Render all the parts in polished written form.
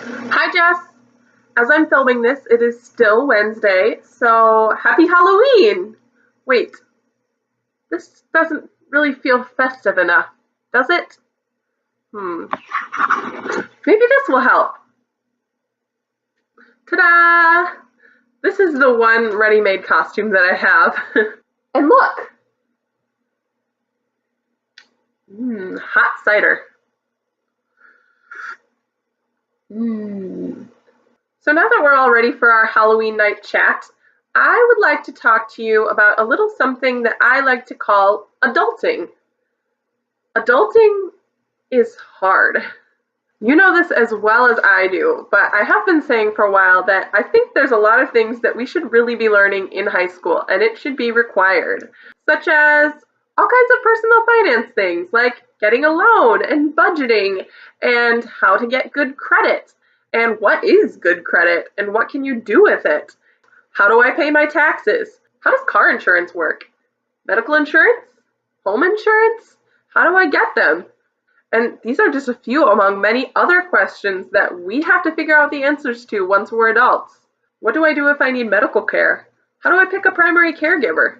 Hi, Jess. As I'm filming this, it is still Wednesday, so happy Halloween! Wait, this doesn't really feel festive enough, does it? Hmm, maybe this will help. Ta-da! This is the one ready-made costume that I have. And look! Hot cider. Mmm. So now that we're all ready for our Halloween night chat, I would like to talk to you about a little something that I like to call adulting. Adulting is hard. You know this as well as I do, but I have been saying for a while that I think there's a lot of things that we should really be learning in high school, and it should be required, such as all kinds of personal finance things like getting a loan and budgeting and how to get good credit and what is good credit and what can you do with it. How do I pay my taxes? How does car insurance work? Medical insurance? Home insurance? How do I get them? And these are just a few among many other questions that we have to figure out the answers to once we're adults. What do I do if I need medical care? How do I pick a primary caregiver?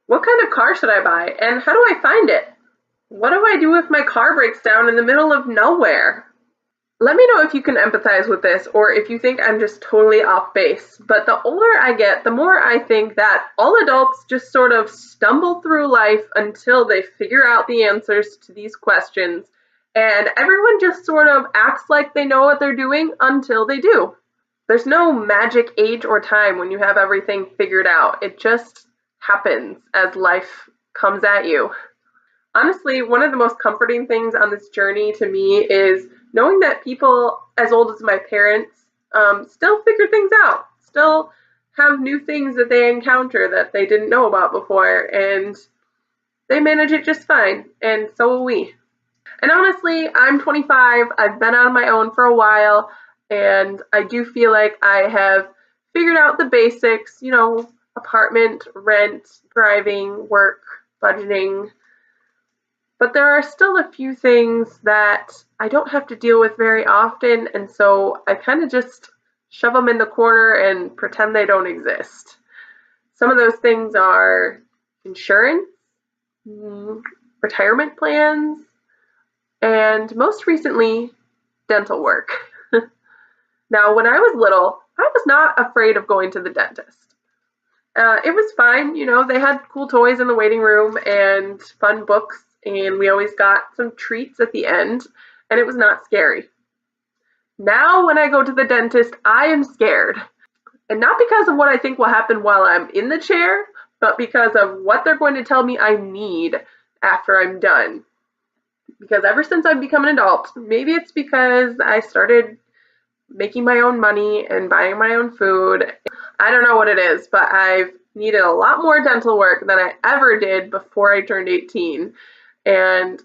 What kind of car should I buy, and how do I find it? What do I do if my car breaks down in the middle of nowhere? Let me know if you can empathize with this or if you think I'm just totally off base. But the older I get, the more I think that all adults just sort of stumble through life until they figure out the answers to these questions. And everyone just sort of acts like they know what they're doing until they do. There's no magic age or time when you have everything figured out. It just happens as life comes at you. Honestly, one of the most comforting things on this journey to me is knowing that people as old as my parents still figure things out, still have new things that they encounter that they didn't know about before, and they manage it just fine, and so will we. And honestly, I'm 25, I've been on my own for a while, and I do feel like I have figured out the basics, apartment, rent, driving, work, budgeting, but there are still a few things that I don't have to deal with very often, and so I kind of just shove them in the corner and pretend they don't exist. Some of those things are insurance, retirement plans, and most recently, dental work. Now, when I was little, I was not afraid of going to the dentist. It was fine, they had cool toys in the waiting room and fun books, and we always got some treats at the end, and it was not scary. Now, when I go to the dentist, I am scared. And not because of what I think will happen while I'm in the chair, but because of what they're going to tell me I need after I'm done. Because ever since I've become an adult, maybe it's because I started making my own money and buying my own food. I don't know what it is, but I've needed a lot more dental work than I ever did before I turned 18. And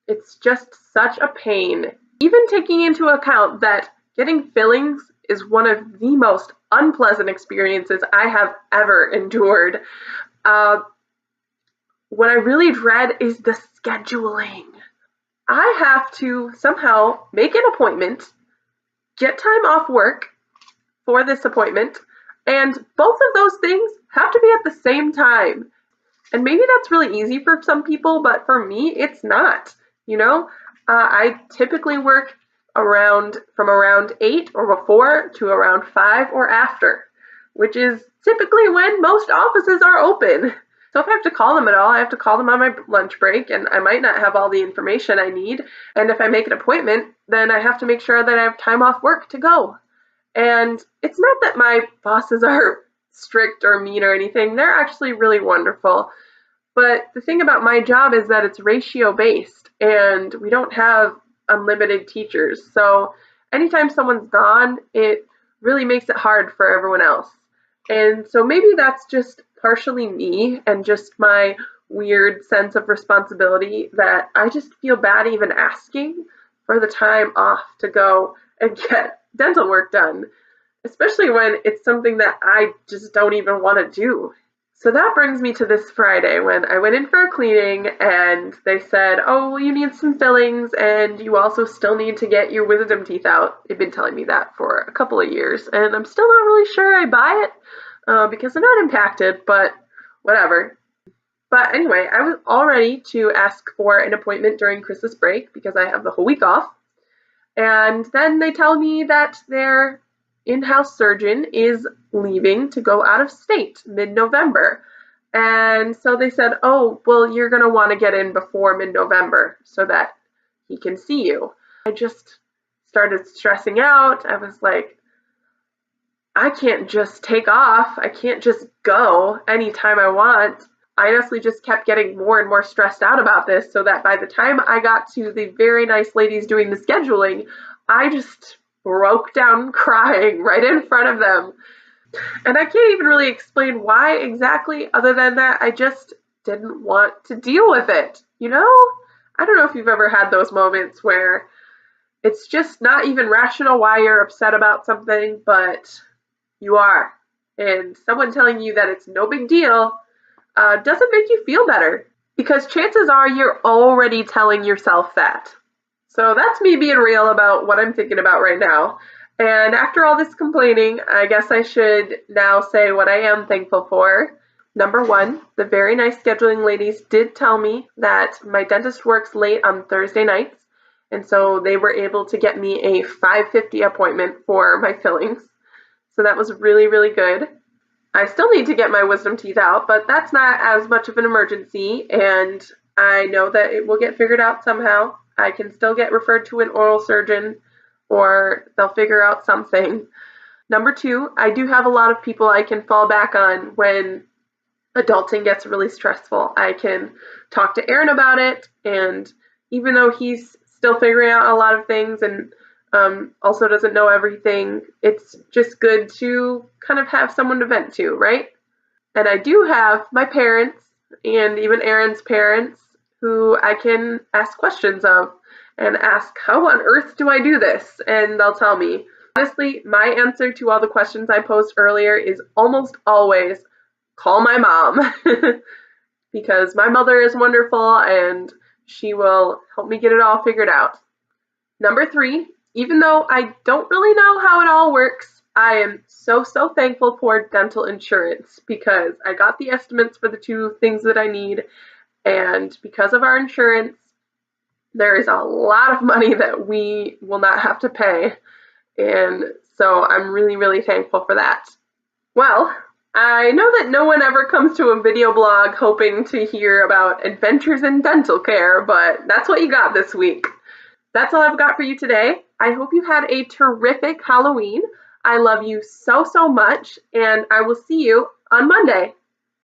it's just such a pain, even taking into account that getting fillings is one of the most unpleasant experiences I have ever endured. What I really dread is the scheduling. I have to somehow make an appointment, get time off work for this appointment, and both of those things have to be at the same time. And maybe that's really easy for some people, but for me, it's not. I typically work from around 8 or before to around 5 or after, which is typically when most offices are open. So if I have to call them at all, I have to call them on my lunch break, and I might not have all the information I need. And if I make an appointment, then I have to make sure that I have time off work to go. And it's not that my bosses are strict or mean or anything. They're actually really wonderful. But the thing about my job is that it's ratio based, and we don't have unlimited teachers. So anytime someone's gone, it really makes it hard for everyone else. And so maybe that's just partially me and just my weird sense of responsibility that I just feel bad even asking for the time off to go and get dental work done, especially when it's something that I just don't even want to do. So that brings me to this Friday when I went in for a cleaning and they said, oh, well, you need some fillings and you also still need to get your wisdom teeth out. They've been telling me that for a couple of years and I'm still not really sure I buy it because they're not impacted, but whatever. But anyway, I was all ready to ask for an appointment during Christmas break because I have the whole week off. And then they tell me that their in-house surgeon is leaving to go out of state mid-November. And so they said, oh, well, you're going to want to get in before mid-November so that he can see you. I just started stressing out. I was like, I can't just take off. I can't just go anytime I want. I honestly just kept getting more and more stressed out about this so that by the time I got to the very nice ladies doing the scheduling, I just broke down crying right in front of them. And I can't even really explain why exactly, other than that I just didn't want to deal with it. You know? I don't know if you've ever had those moments where it's just not even rational why you're upset about something, but you are. And someone telling you that it's no big deal doesn't make you feel better because chances are you're already telling yourself that. So that's me being real about what I'm thinking about right now. And after all this complaining, I guess I should now say what I am thankful for. Number one, the very nice scheduling ladies did tell me that my dentist works late on Thursday nights, and so they were able to get me a 5:50 appointment for my fillings. So that was really, really good. I still need to get my wisdom teeth out, but that's not as much of an emergency, and I know that it will get figured out somehow. I can still get referred to an oral surgeon, or they'll figure out something. Number two, I do have a lot of people I can fall back on when adulting gets really stressful. I can talk to Aaron about it, and even though he's still figuring out a lot of things and also doesn't know everything, it's just good to kind of have someone to vent to, right? And I do have my parents and even Aaron's parents who I can ask questions of and ask, how on earth do I do this? And they'll tell me. Honestly, my answer to all the questions I posed earlier is almost always call my mom because my mother is wonderful and she will help me get it all figured out. Number three, even though I don't really know how it all works, I am so thankful for dental insurance because I got the estimates for the two things that I need, and because of our insurance, there is a lot of money that we will not have to pay, and so I'm really, really thankful for that. Well, I know that no one ever comes to a video blog hoping to hear about adventures in dental care, but that's what you got this week. That's all I've got for you today. I hope you had a terrific Halloween. I love you so much, and I will see you on Monday.